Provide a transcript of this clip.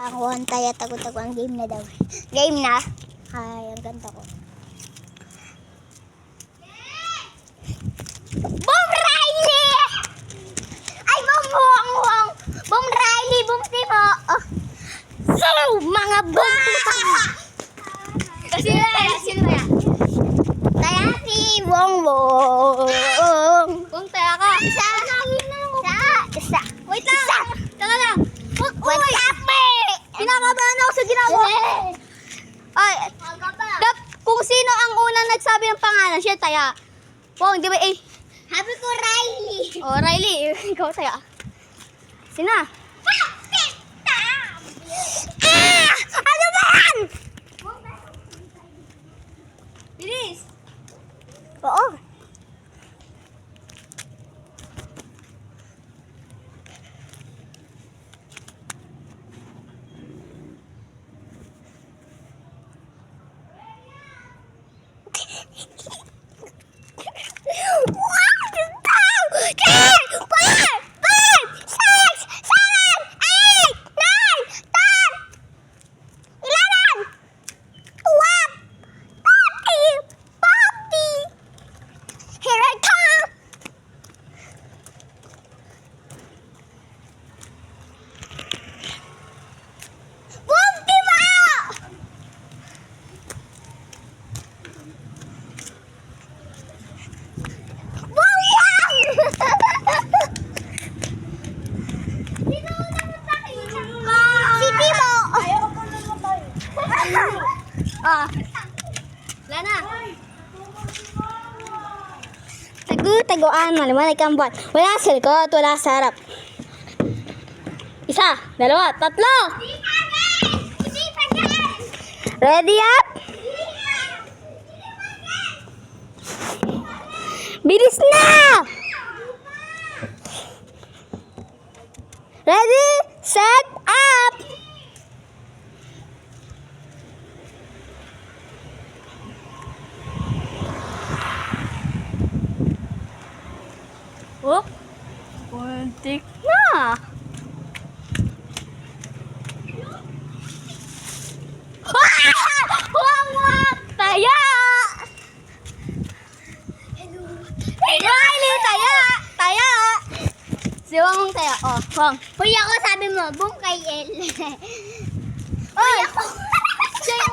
Ako ang taya tago-tago ang game na daw. Game na? Ay, ang ganda ko. Boom Riley! Ay, boom! Boom Riley, boom Timo! Oh. So, mga boom! Sino kaya? Taya si Wong Wong! Kung taya ka. Isa! Wait lang. Isa! Taka lang. What's up, eh? Kinakabahan ako sa ginagawa. Ay, kung sino ang unang nagsabi ng pangalan, siya taya. Wow, di ba eh? Habi ko Riley! Oh, Riley, ikaw taya. Sina? Ano ba yan? Bilis. Oo. Ah. Lana. Taguan, maliwanag ang buwan. Wala sa likod, wala sa harap. Isa, dalawa, tatlo. Ready up? Bilis na! Ready, set, up! Oh, puntik na. Wawak! Taya! Riley, taya! Taya! Si Wang taya. Oh, Wang. Hoy ako sabi mo, boom kay El. Oy! Siya yung